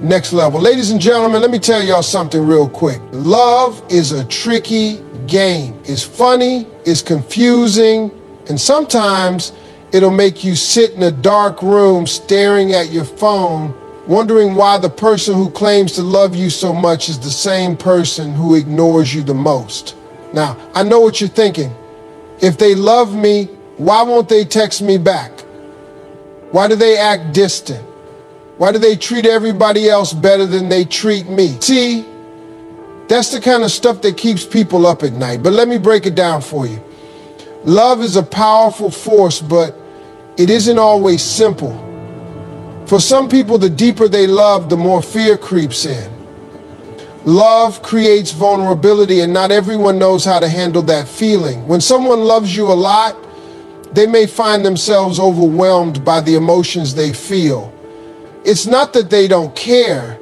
next level. Ladies and gentlemen, let me tell y'all something real quick. Love is a tricky game. It's funny, it's confusing, and sometimes it'll make you sit in a dark room staring at your phone, wondering why the person who claims to love you so much is the same person who ignores you the most. Now, I know what you're thinking. If they love me, why won't they text me back? Why do they act distant? Why do they treat everybody else better than they treat me? See, that's the kind of stuff that keeps people up at night. But let me break it down for you. Love is a powerful force, but it isn't always simple. For some people, the deeper they love, the more fear creeps in. Love creates vulnerability, and not everyone knows how to handle that feeling. When someone loves you a lot, they may find themselves overwhelmed by the emotions they feel. It's not that they don't care,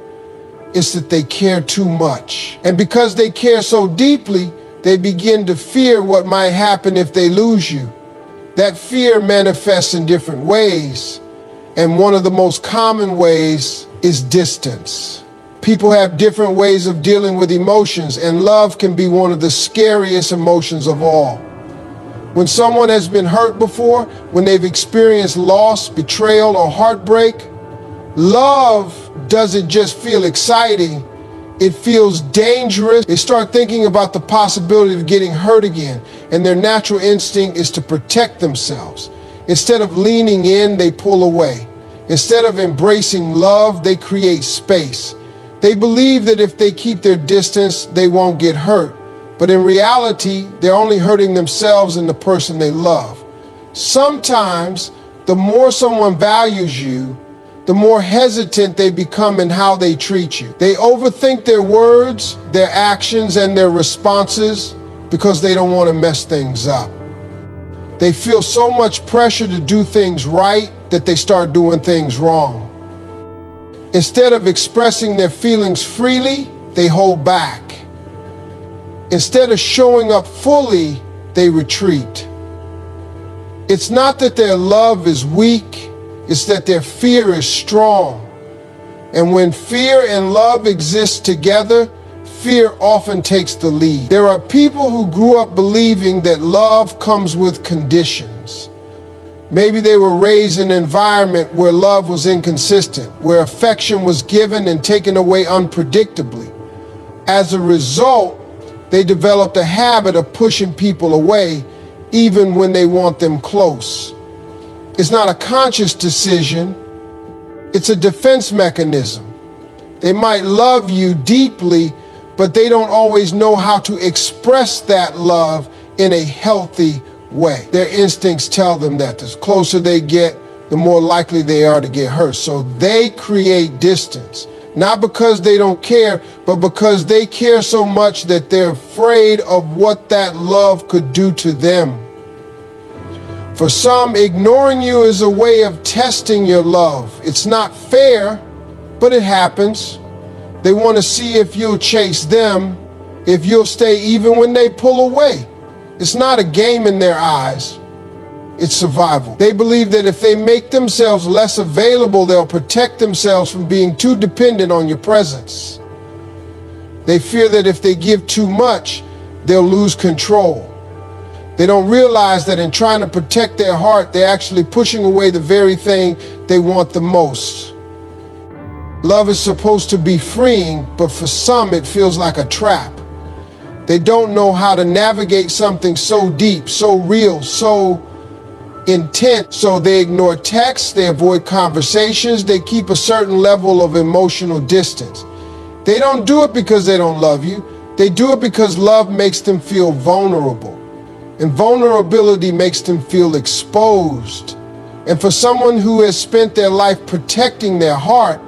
it's that they care too much. And because they care so deeply, they begin to fear what might happen if they lose you. That fear manifests in different ways, and one of the most common ways is distance. People have different ways of dealing with emotions, and love can be one of the scariest emotions of all. When someone has been hurt before, when they've experienced loss, betrayal, or heartbreak, love doesn't just feel exciting, it feels dangerous. They start thinking about the possibility of getting hurt again, and their natural instinct is to protect themselves. Instead of leaning in, they pull away. Instead of embracing love, they create space. They believe that if they keep their distance, they won't get hurt. But in reality, they're only hurting themselves and the person they love. Sometimes, the more someone values you, the more hesitant they become in how they treat you. They overthink their words, their actions, and their responses because they don't want to mess things up. They feel so much pressure to do things right that they start doing things wrong. Instead of expressing their feelings freely, they hold back. Instead of showing up fully, they retreat. It's not that their love is weak, it's that their fear is strong. And when fear and love exist together, fear often takes the lead. There are people who grew up believing that love comes with conditions. Maybe they were raised in an environment where love was inconsistent, where affection was given and taken away unpredictably. As a result, they developed a habit of pushing people away, even when they want them close. It's not a conscious decision, it's a defense mechanism. They might love you deeply, but they don't always know how to express that love in a healthy way. Their instincts tell them that the closer they get, the more likely they are to get hurt. So they create distance, not because they don't care, but because they care so much that they're afraid of what that love could do to them. For some, ignoring you is a way of testing your love. It's not fair, but it happens. They want to see if you'll chase them, if you'll stay even when they pull away. It's not a game in their eyes, it's survival. They believe that if they make themselves less available, they'll protect themselves from being too dependent on your presence. They fear that if they give too much, they'll lose control. They don't realize that in trying to protect their heart, they're actually pushing away the very thing they want the most. Love is supposed to be freeing, but for some it feels like a trap. They don't know how to navigate something so deep, so real, so intense, so they ignore texts, they avoid conversations, they keep a certain level of emotional distance. They don't do it because they don't love you. They do it because love makes them feel vulnerable. And vulnerability makes them feel exposed. And for someone who has spent their life protecting their heart,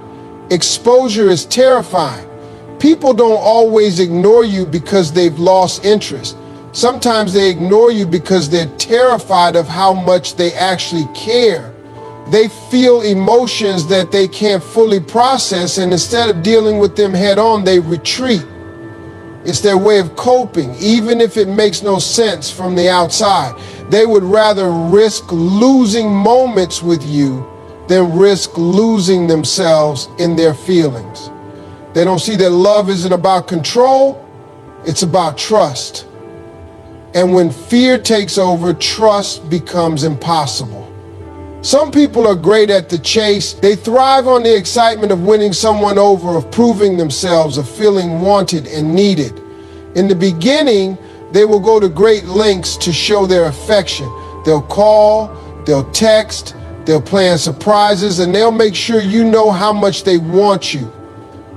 exposure is terrifying. People don't always ignore you because they've lost interest. Sometimes they ignore you because they're terrified of how much they actually care. They feel emotions that they can't fully process, and instead of dealing with them head on, they retreat. It's their way of coping, even if it makes no sense from the outside. They would rather risk losing moments with you than risk losing themselves in their feelings. They don't see that love isn't about control, it's about trust. And when fear takes over, trust becomes impossible. Some people are great at the chase. They thrive on the excitement of winning someone over, of proving themselves, of feeling wanted and needed. In the beginning, they will go to great lengths to show their affection. They'll call, they'll text, they'll plan surprises, and they'll make sure you know how much they want you.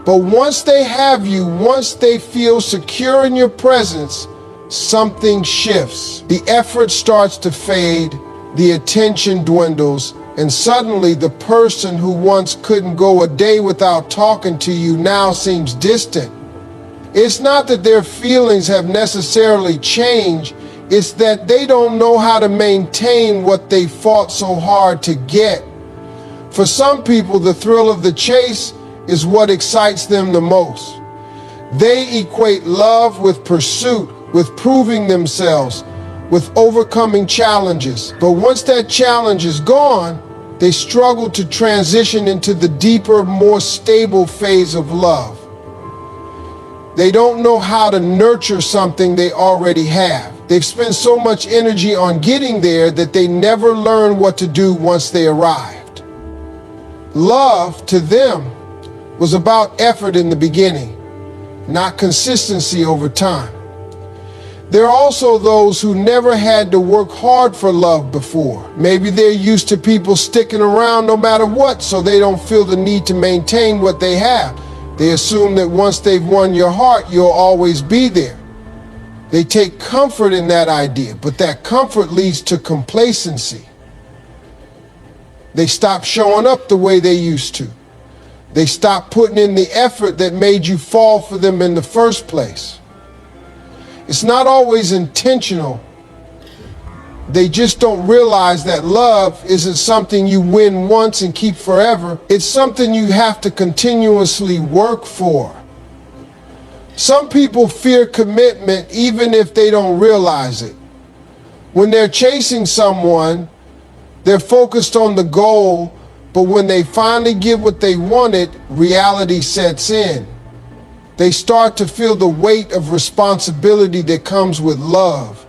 But once they have you, once they feel secure in your presence, something shifts. The effort starts to fade, the attention dwindles, and suddenly the person who once couldn't go a day without talking to you now seems distant. It's not that their feelings have necessarily changed, it's that they don't know how to maintain what they fought so hard to get. For some people, the thrill of the chase is what excites them the most. They equate love with pursuit, with proving themselves, with overcoming challenges. But once that challenge is gone, they struggle to transition into the deeper, more stable phase of love. They don't know how to nurture something they already have. They've spent so much energy on getting there that they never learn what to do once they arrived. Love, to them, was about effort in the beginning, not consistency over time. There are also those who never had to work hard for love before. Maybe they're used to people sticking around no matter what, so they don't feel the need to maintain what they have. They assume that once they've won your heart, you'll always be there. They take comfort in that idea, but that comfort leads to complacency. They stop showing up the way they used to. They stop putting in the effort that made you fall for them in the first place. It's not always intentional. They just don't realize that love isn't something you win once and keep forever. It's something you have to continuously work for. Some people fear commitment even if they don't realize it. When they're chasing someone, they're focused on the goal, but when they finally get what they wanted, reality sets in. They start to feel the weight of responsibility that comes with love.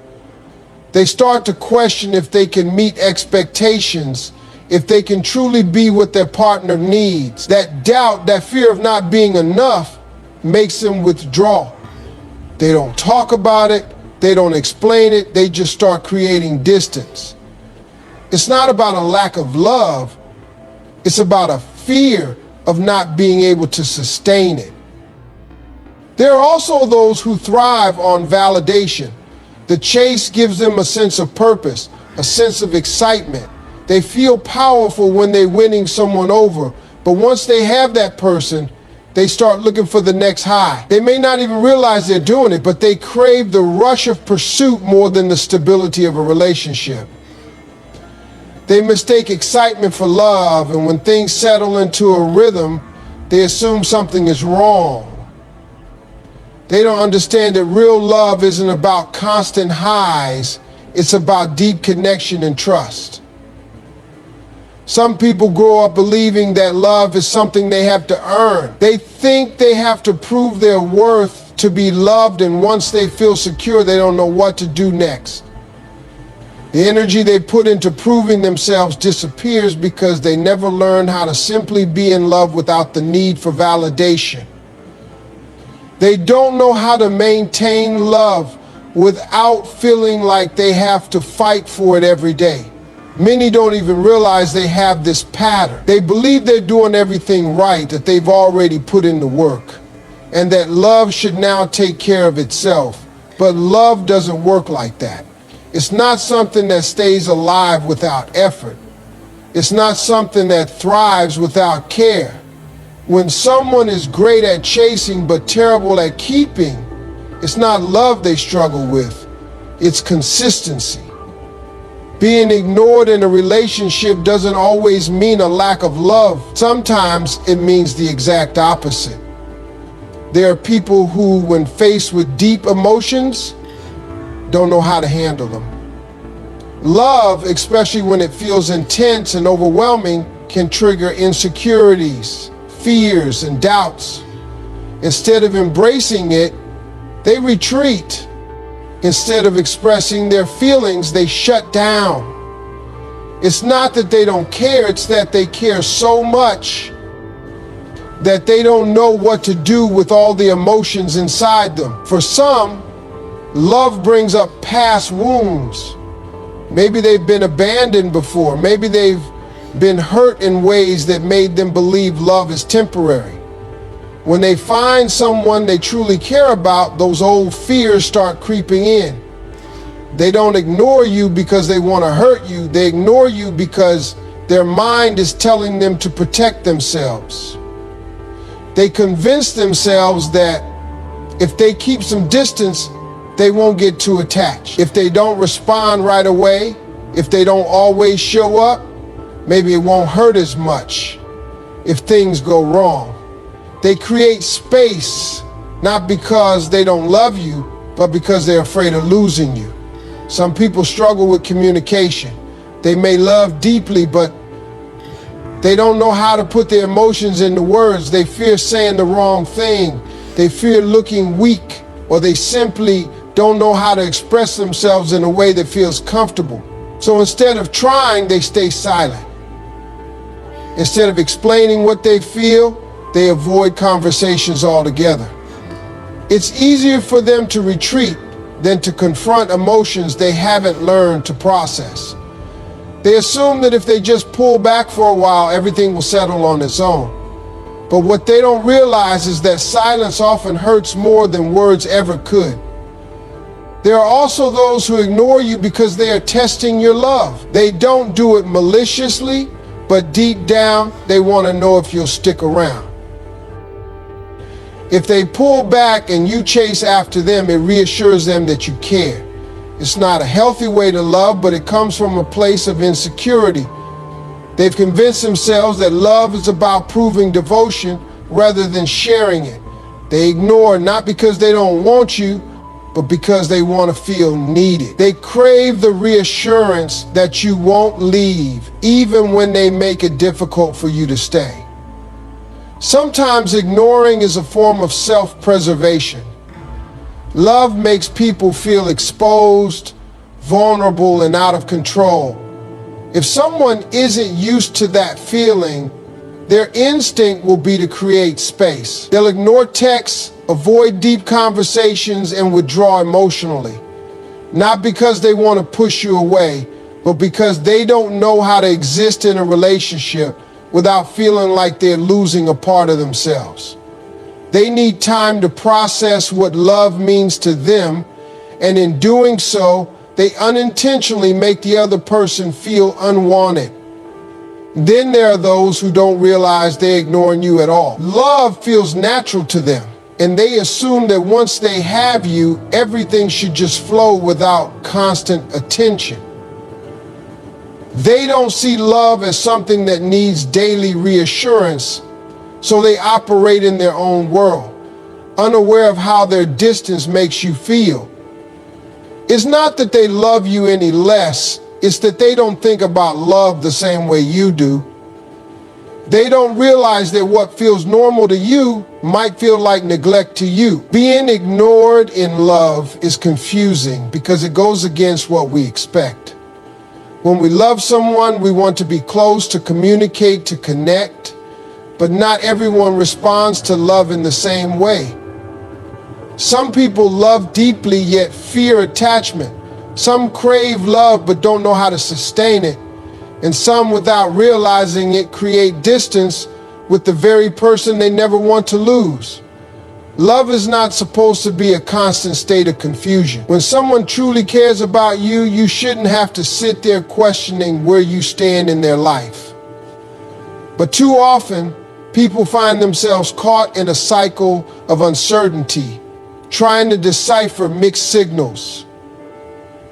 They start to question if they can meet expectations, if they can truly be what their partner needs. That doubt, that fear of not being enough, makes them withdraw. They don't talk about it, they don't explain it, they just start creating distance. It's not about a lack of love, it's about a fear of not being able to sustain it. There are also those who thrive on validation. The chase gives them a sense of purpose, a sense of excitement. They feel powerful when they're winning someone over, but once they have that person, they start looking for the next high. They may not even realize they're doing it, but they crave the rush of pursuit more than the stability of a relationship. They mistake excitement for love, and when things settle into a rhythm, they assume something is wrong. They don't understand that real love isn't about constant highs, it's about deep connection and trust. Some people grow up believing that love is something they have to earn. They think they have to prove their worth to be loved, and once they feel secure, they don't know what to do next. The energy they put into proving themselves disappears because they never learn how to simply be in love without the need for validation. They don't know how to maintain love without feeling like they have to fight for it every day. Many don't even realize they have this pattern. They believe they're doing everything right, that they've already put in the work, and that love should now take care of itself. But love doesn't work like that. It's not something that stays alive without effort. It's not something that thrives without care. When someone is great at chasing but terrible at keeping, it's not love they struggle with, it's consistency. Being ignored in a relationship doesn't always mean a lack of love. Sometimes it means the exact opposite. There are people who, when faced with deep emotions, don't know how to handle them. Love, especially when it feels intense and overwhelming, can trigger insecurities, fears, and doubts. Instead of embracing it, they retreat. Instead of expressing their feelings, they shut down. It's not that they don't care, it's that they care so much that they don't know what to do with all the emotions inside them. For some, love brings up past wounds. Maybe they've been abandoned before. Maybe they've been hurt in ways that made them believe love is temporary. When they find someone they truly care about, those old fears start creeping in. They don't ignore you because they want to hurt you. They ignore you because their mind is telling them to protect themselves. They convince themselves that if they keep some distance, they won't get too attached. If they don't respond right away, if they don't always show up, maybe it won't hurt as much if things go wrong. They create space, not because they don't love you, but because they're afraid of losing you. Some people struggle with communication. They may love deeply, but they don't know how to put their emotions into words. They fear saying the wrong thing. They fear looking weak, or they simply don't know how to express themselves in a way that feels comfortable. So instead of trying, they stay silent. Instead of explaining what they feel, they avoid conversations altogether. It's easier for them to retreat than to confront emotions they haven't learned to process. They assume that if they just pull back for a while, everything will settle on its own. But what they don't realize is that silence often hurts more than words ever could. There are also those who ignore you because they are testing your love. They don't do it maliciously, but deep down, they want to know if you'll stick around. If they pull back and you chase after them, it reassures them that you care. It's not a healthy way to love, but it comes from a place of insecurity. They've convinced themselves that love is about proving devotion rather than sharing it. They ignore not because they don't want you, but because they want to feel needed. They crave the reassurance that you won't leave, even when they make it difficult for you to stay. Sometimes ignoring is a form of self-preservation. Love makes people feel exposed, vulnerable, and out of control. If someone isn't used to that feeling, their instinct will be to create space. They'll ignore texts, avoid deep conversations, and withdraw emotionally. Not because they want to push you away, but because they don't know how to exist in a relationship without feeling like they're losing a part of themselves. They need time to process what love means to them, and in doing so, they unintentionally make the other person feel unwanted. Then there are those who don't realize they're ignoring you at all. Love feels natural to them, and they assume that once they have you, everything should just flow without constant attention. They don't see love as something that needs daily reassurance, so they operate in their own world, unaware of how their distance makes you feel. It's not that they love you any less, it's that they don't think about love the same way you do. They don't realize that what feels normal to you might feel like neglect to you. Being ignored in love is confusing because it goes against what we expect. When we love someone, we want to be close, to communicate, to connect, but not everyone responds to love in the same way. Some people love deeply yet fear attachment. Some crave love but don't know how to sustain it. And some, without realizing it, create distance with the very person they never want to lose. Love is not supposed to be a constant state of confusion. When someone truly cares about you, you shouldn't have to sit there questioning where you stand in their life. But too often, people find themselves caught in a cycle of uncertainty, trying to decipher mixed signals,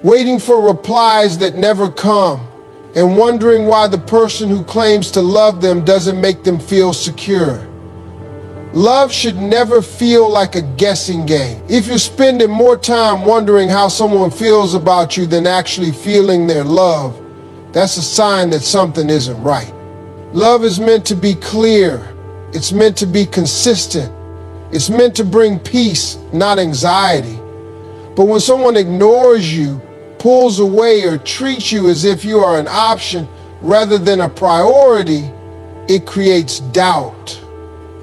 waiting for replies that never come, and wondering why the person who claims to love them doesn't make them feel secure. Love should never feel like a guessing game. If you're spending more time wondering how someone feels about you than actually feeling their love, that's a sign that something isn't right. Love is meant to be clear. It's meant to be consistent. It's meant to bring peace, not anxiety. But when someone ignores you, pulls away, or treats you as if you are an option rather than a priority, it creates doubt.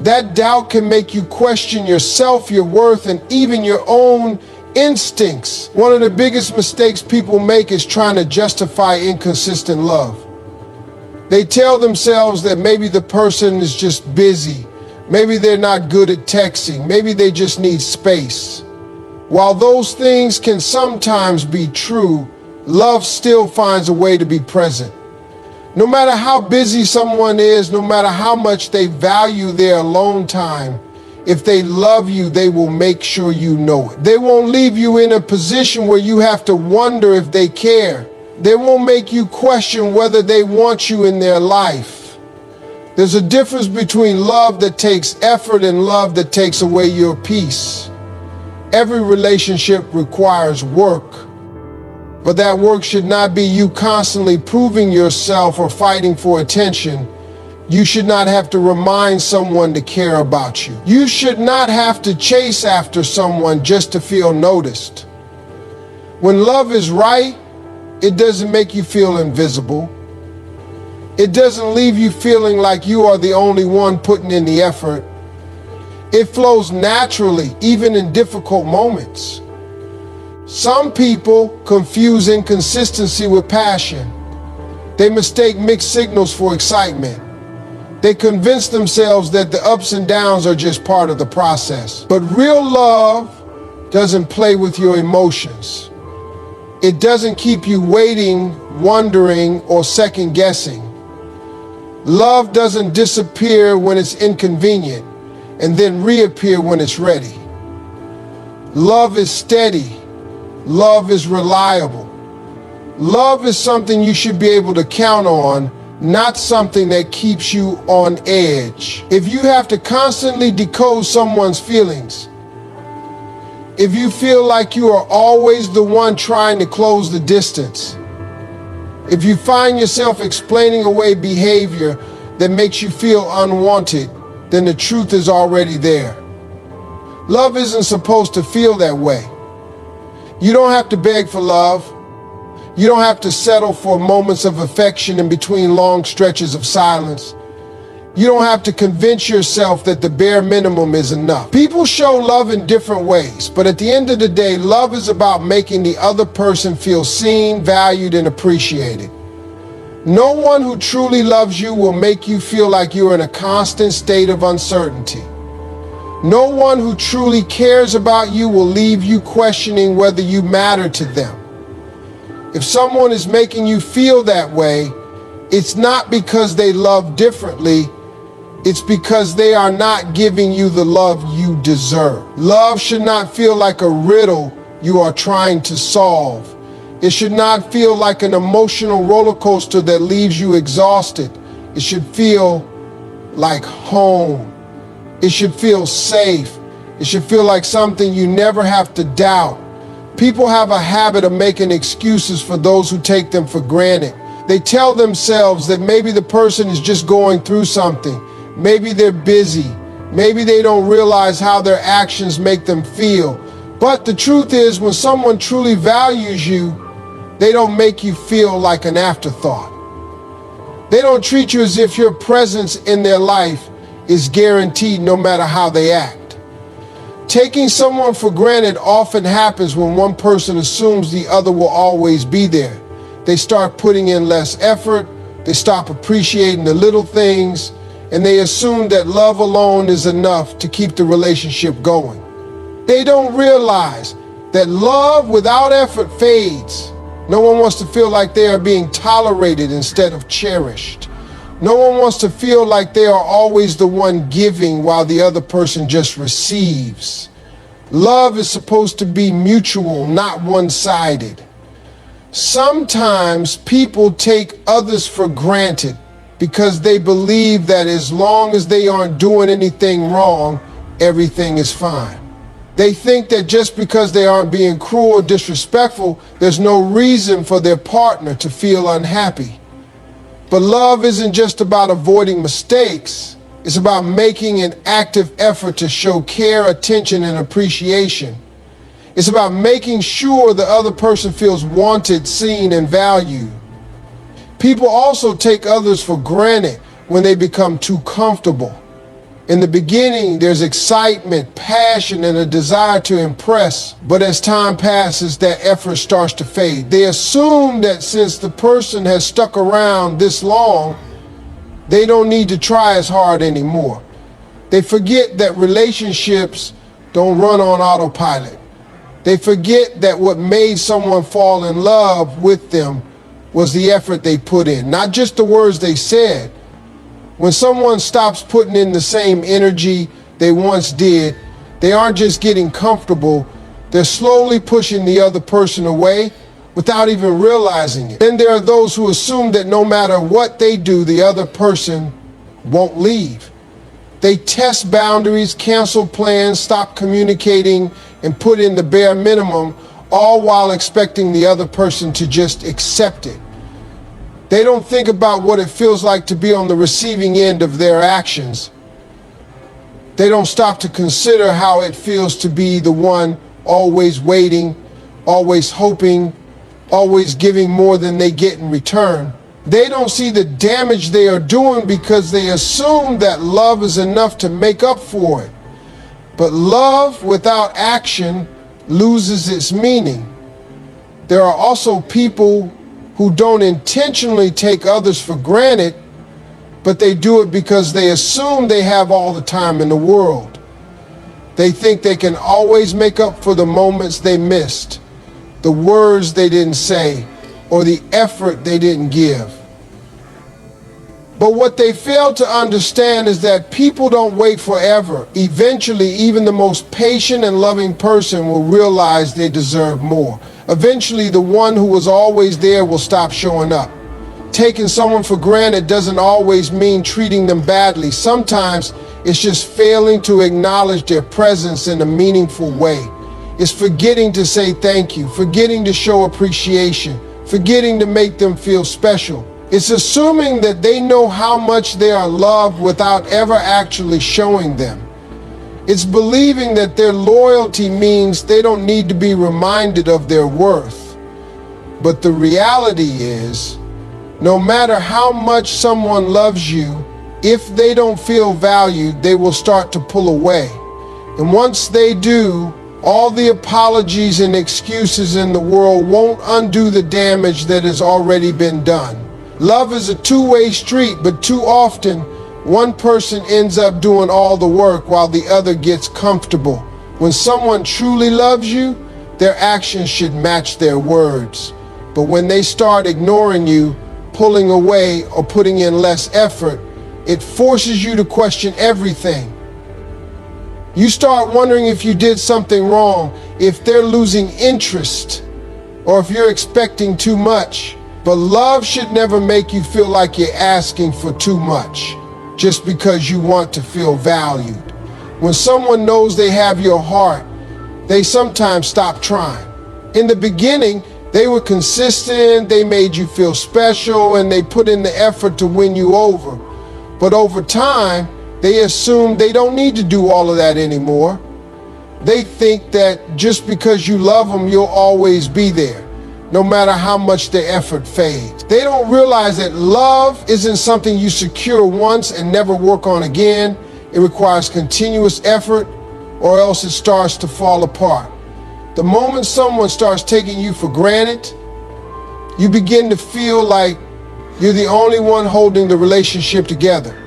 That doubt can make you question yourself, your worth, and even your own instincts. One of the biggest mistakes people make is trying to justify inconsistent love. They tell themselves that maybe the person is just busy, maybe they're not good at texting, maybe they just need space. While those things can sometimes be true, love still finds a way to be present. No matter how busy someone is, no matter how much they value their alone time, if they love you, they will make sure you know it. They won't leave you in a position where you have to wonder if they care. They won't make you question whether they want you in their life. There's a difference between love that takes effort and love that takes away your peace. Every relationship requires work, but that work should not be you constantly proving yourself or fighting for attention. You should not have to remind someone to care about you. You should not have to chase after someone just to feel noticed. When love is right, it doesn't make you feel invisible. It doesn't leave you feeling like you are the only one putting in the effort. It flows naturally, even in difficult moments. Some people confuse inconsistency with passion. They mistake mixed signals for excitement. They convince themselves that the ups and downs are just part of the process. But real love doesn't play with your emotions. It doesn't keep you waiting, wondering, or second guessing. Love doesn't disappear when it's inconvenient and then reappear when it's ready. Love is steady. Love is reliable. Love is something you should be able to count on, not something that keeps you on edge. If you have to constantly decode someone's feelings, if you feel like you are always the one trying to close the distance, if you find yourself explaining away behavior that makes you feel unwanted, then the truth is already there. Love isn't supposed to feel that way. You don't have to beg for love. You don't have to settle for moments of affection in between long stretches of silence. You don't have to convince yourself that the bare minimum is enough. People show love in different ways, but at the end of the day, love is about making the other person feel seen, valued, and appreciated. No one who truly loves you will make you feel like you're in a constant state of uncertainty. No one who truly cares about you will leave you questioning whether you matter to them. If someone is making you feel that way, it's not because they love differently. It's because they are not giving you the love you deserve. Love should not feel like a riddle you are trying to solve. It should not feel like an emotional roller coaster that leaves you exhausted. It should feel like home. It should feel safe. It should feel like something you never have to doubt. People have a habit of making excuses for those who take them for granted. They tell themselves that maybe the person is just going through something. Maybe they're busy. Maybe they don't realize how their actions make them feel. But the truth is, when someone truly values you, they don't make you feel like an afterthought. They don't treat you as if your presence in their life is guaranteed no matter how they act. Taking someone for granted often happens when one person assumes the other will always be there. They start putting in less effort, they stop appreciating the little things, and they assume that love alone is enough to keep the relationship going. They don't realize that love without effort fades. No one wants to feel like they are being tolerated instead of cherished. No one wants to feel like they are always the one giving while the other person just receives. Love is supposed to be mutual, not one-sided. Sometimes people take others for granted because they believe that as long as they aren't doing anything wrong, everything is fine. They think that just because they aren't being cruel or disrespectful, there's no reason for their partner to feel unhappy. But love isn't just about avoiding mistakes. It's about making an active effort to show care, attention, and appreciation. It's about making sure the other person feels wanted, seen, and valued. People also take others for granted when they become too comfortable. In the beginning, there's excitement, passion, and a desire to impress. But as time passes, that effort starts to fade. They assume that since the person has stuck around this long, they don't need to try as hard anymore. They forget that relationships don't run on autopilot. They forget that what made someone fall in love with them was the effort they put in, not just the words they said. When someone stops putting in the same energy they once did, they aren't just getting comfortable, they're slowly pushing the other person away without even realizing it. Then there are those who assume that no matter what they do, the other person won't leave. They test boundaries, cancel plans, stop communicating, and put in the bare minimum, all while expecting the other person to just accept it. They don't think about what it feels like to be on the receiving end of their actions. They don't stop to consider how it feels to be the one always waiting, always hoping, always giving more than they get in return. They don't see the damage they are doing because they assume that love is enough to make up for it. But love without action loses its meaning. There are also people who don't intentionally take others for granted, but they do it because they assume they have all the time in the world. They think they can always make up for the moments they missed, the words they didn't say, or the effort they didn't give. But what they fail to understand is that people don't wait forever. Eventually, even the most patient and loving person will realize they deserve more. Eventually, the one who was always there will stop showing up. Taking someone for granted doesn't always mean treating them badly. Sometimes it's just failing to acknowledge their presence in a meaningful way. It's forgetting to say thank you, forgetting to show appreciation, forgetting to make them feel special. It's assuming that they know how much they are loved without ever actually showing them. It's believing that their loyalty means they don't need to be reminded of their worth. But the reality is, no matter how much someone loves you, if they don't feel valued, they will start to pull away. And once they do, all the apologies and excuses in the world won't undo the damage that has already been done. Love is a two-way street, but too often, one person ends up doing all the work while the other gets comfortable. When someone truly loves you, their actions should match their words. But when they start ignoring you, pulling away, or putting in less effort, it forces you to question everything. You start wondering if you did something wrong, if they're losing interest, or if you're expecting too much. But love should never make you feel like you're asking for too much just because you want to feel valued. When someone knows they have your heart, they sometimes stop trying. In the beginning, they were consistent, they made you feel special, and they put in the effort to win you over. But over time, they assume they don't need to do all of that anymore. They think that just because you love them, you'll always be there, no matter how much the effort fades. They don't realize that love isn't something you secure once and never work on again. It requires continuous effort, or else it starts to fall apart. The moment someone starts taking you for granted, you begin to feel like you're the only one holding the relationship together.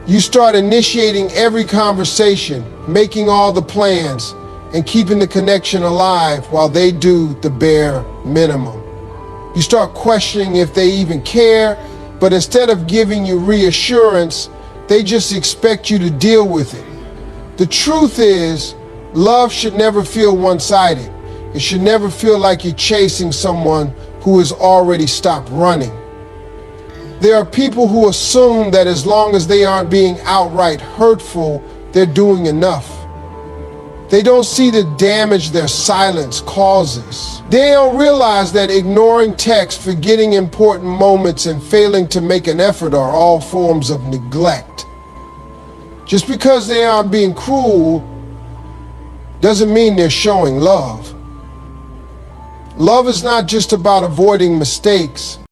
You start initiating every conversation, making all the plans, and keeping the connection alive while they do the bare minimum. You start questioning if they even care, but instead of giving you reassurance, they just expect you to deal with it. The truth is, love should never feel one-sided. It should never feel like you're chasing someone who has already stopped running. There are people who assume that as long as they aren't being outright hurtful, they're doing enough. They don't see the damage their silence causes. They don't realize that ignoring text, forgetting important moments, and failing to make an effort are all forms of neglect. Just because they aren't being cruel doesn't mean they're showing love. Love is not just about avoiding mistakes.